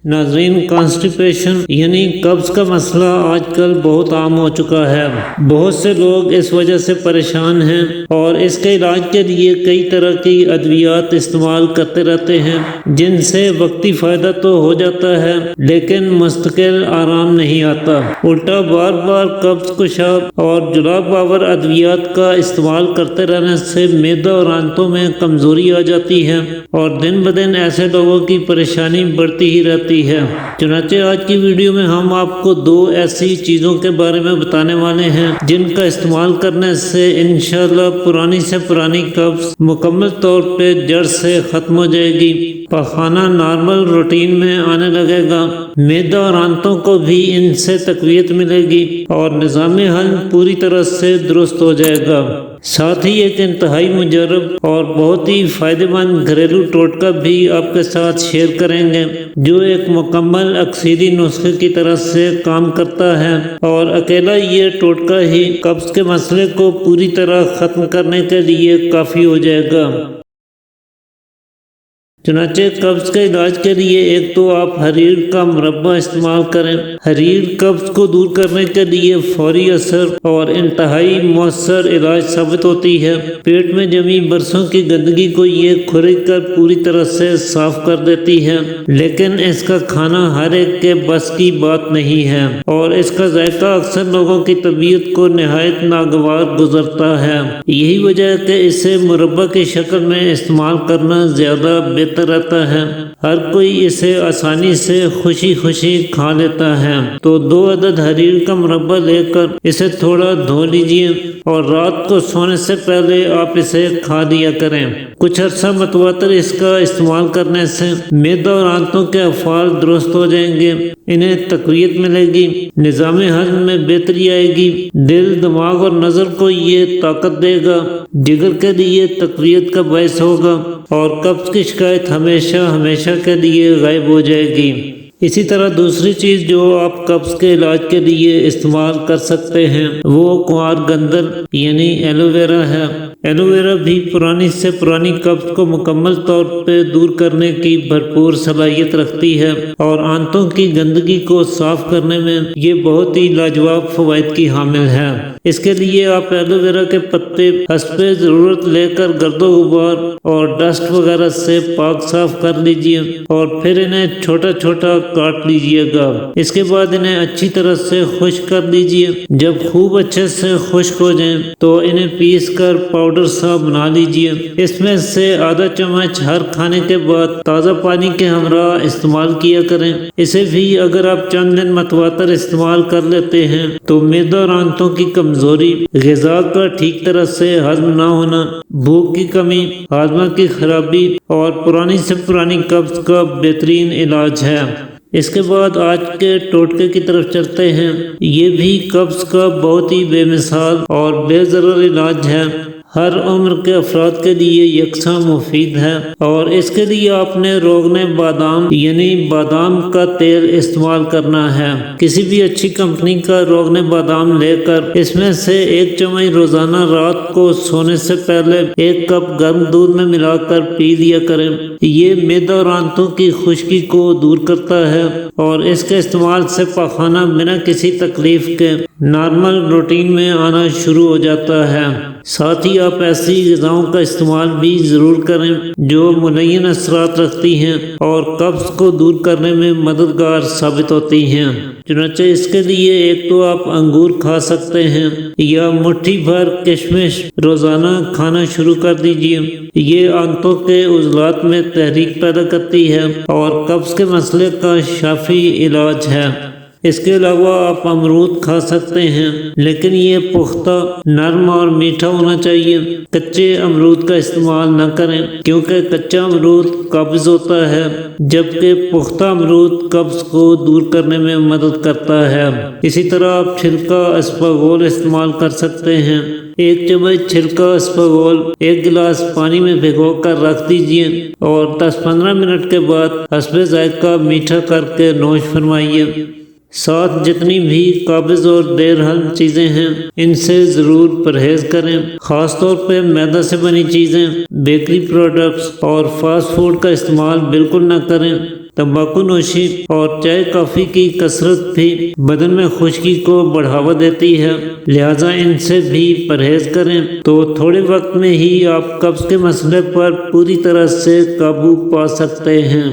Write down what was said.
ناظرین، کانسٹیپیشن یعنی قبض کا مسئلہ آج کل بہت عام ہو چکا ہے۔ بہت سے لوگ اس وجہ سے پریشان ہیں اور اس کے علاج کے لیے کئی طرح کی ادویات استعمال کرتے رہتے ہیں، جن سے وقتی فائدہ تو ہو جاتا ہے لیکن مستقل آرام نہیں آتا۔ الٹا بار بار قبض کشا اور جلاب آور ادویات کا استعمال کرتے رہنے سے معدہ اور آنتوں میں کمزوری آ جاتی ہے اور دن بدن ایسے لوگوں کی پریشانی بڑھتی ہی رہتی ہے۔ چنانچہ آج کی ویڈیو میں ہم آپ کو 2 ایسی چیزوں کے بارے میں بتانے والے ہیں جن کا استعمال کرنے سے انشاءاللہ پرانی سے پرانی قبض مکمل طور پہ جڑ سے ختم ہو جائے گی، پخانہ نارمل روٹین میں آنے لگے گا، معدہ اور آنتوں کو بھی ان سے تقویت ملے گی اور نظام ہضم پوری طرح سے درست ہو جائے گا۔ ساتھ ہی ایک انتہائی مجرب اور بہت ہی فائدہ مند گھریلو ٹوٹکا بھی آپ کے ساتھ شیئر کریں گے جو ایک مکمل اکسیری نسخے کی طرح سے کام کرتا ہے، اور اکیلا یہ ٹوٹکا ہی قبض کے مسئلے کو پوری طرح ختم کرنے کے لیے کافی ہو جائے گا۔ چنانچہ قبض کے علاج کے لیے ایک تو آپ حریر کا مربع استعمال کریں۔ حریر قبض کو دور کرنے کے لیے فوری اثر اور انتہائی مؤثر علاج ثابت ہوتی ہے۔ پیٹ میں جمی برسوں کی گندگی کو یہ کھرچ کر پوری طرح سے صاف کر دیتی ہے، لیکن اس کا کھانا ہر ایک کے بس کی بات نہیں ہے اور اس کا ذائقہ اکثر لوگوں کی طبیعت کو نہایت ناگوار گزرتا ہے۔ یہی وجہ ہے کہ اسے مربع کی شکل میں استعمال کرنا زیادہ بہتر رہتا ہے۔ ہر کوئی اسے آسانی سے خوشی خوشی کھا لیتا ہے۔ تو 2 عدد حریر کا مربع لے کر اسے تھوڑا دھو لیجئے اور رات کو سونے سے پہلے آپ اسے کھا لیا کریں۔ کچھ عرصہ متواتر اس کا استعمال کرنے سے معدہ اور آنتوں کے افعال درست ہو جائیں گے، انہیں تقویت ملے گی، نظام ہضم میں بہتری آئے گی، دل، دماغ اور نظر کو یہ طاقت دے گا، جگر کے لیے تقویت کا باعث ہوگا اور قبض کی شکایت ہمیشہ ہمیشہ کے لیے غائب ہو جائے گی۔ اسی طرح دوسری چیز جو آپ قبض کے علاج کے لیے استعمال کر سکتے ہیں وہ کنوار گندل یعنی ایلو ویرا ہے۔ ایلو ویرا بھی پرانی سے پرانی قبض کو مکمل طور پہ دور کرنے کی بھرپور صلاحیت رکھتی ہے اور آنتوں کی گندگی کو صاف کرنے میں یہ بہت ہی لاجواب فوائد کی حامل ہے۔ اس کے لیے آپ ایلو ویرا کے پتے حسب ضرورت لے کر گرد و غبار اور ڈسٹ وغیرہ سے پاک صاف کر لیجئے اور پھر انہیں چھوٹا چھوٹا کاٹ لیجئے گا۔ اس کے بعد انہیں اچھی طرح سے خشک کر لیجئے۔ جب خوب اچھے سے خشک ہو جائیں تو انہیں پیس کر پاؤڈر سا بنا لیجئے۔ اس میں سے آدھا چمچ ہر کھانے کے بعد تازہ پانی کے ہمراہ استعمال کیا کریں۔ اسے بھی اگر آپ چند دن متواتر استعمال کر لیتے ہیں تو معدہ اور آنتوں کی کمزوری، غذا کا ٹھیک طرح سے ہضم نہ ہونا، بھوک کی کمی، ہاضمہ کی خرابی اور پرانی سے پرانی قبض کا بہترین علاج ہے۔ اس کے بعد آج کے ٹوٹکے کی طرف چلتے ہیں۔ یہ بھی قبض کا بہت ہی بے مثال اور بے ضرر علاج ہے، ہر عمر کے افراد کے لیے یکساں مفید ہے، اور اس کے لیے آپ نے روغن بادام یعنی بادام کا تیل استعمال کرنا ہے۔ کسی بھی اچھی کمپنی کا روغن بادام لے کر اس میں سے 1 چمچ روزانہ رات کو سونے سے پہلے 1 کپ گرم دودھ میں ملا کر پی لیا کریں۔ یہ معدہ اور آنتوں کی خشکی کو دور کرتا ہے اور اس کے استعمال سے پخانہ بنا کسی تکلیف کے نارمل روٹین میں آنا شروع ہو جاتا ہے۔ ساتھ ہی آپ ایسی غذاؤں کا استعمال بھی ضرور کریں جو ملین اثرات رکھتی ہیں اور قبض کو دور کرنے میں مددگار ثابت ہوتی ہیں۔ چنانچہ اس کے لیے ایک تو آپ انگور کھا سکتے ہیں یا مٹھی بھر کشمش روزانہ کھانا شروع کر دیجئے۔ یہ آنتوں کے عضلات میں تحریک پیدا کرتی ہے اور قبض کے مسئلے کا شافی علاج ہے۔ اس کے علاوہ آپ امرود کھا سکتے ہیں، لیکن یہ پختہ، نرم اور میٹھا ہونا چاہیے۔ کچے امرود کا استعمال نہ کریں کیونکہ کچا امرود قابض ہوتا ہے، جبکہ پختہ امرود قبض کو دور کرنے میں مدد کرتا ہے۔ اسی طرح آپ چھلکا اسپاغول استعمال کر سکتے ہیں۔ 1 چمچ چھلکا اسپاغول 1 گلاس پانی میں بھگو کر رکھ دیجئے اور 10-15 منٹ کے بعد حسب ذائقہ میٹھا کر کے نوش فرمائیے۔ ساتھ جتنی بھی قابض اور دیر ہضم چیزیں ہیں ان سے ضرور پرہیز کریں، خاص طور پہ میدہ سے بنی چیزیں، بیکری پروڈکٹس اور فاسٹ فوڈ کا استعمال بالکل نہ کریں تمباکو نوشی اور چائے کافی کی کثرت بھی بدن میں خشکی کو بڑھاوا دیتی ہے، لہٰذا ان سے بھی پرہیز کریں تو تھوڑے وقت میں ہی آپ قبض کے مسئلے پر پوری طرح سے قابو پا سکتے ہیں۔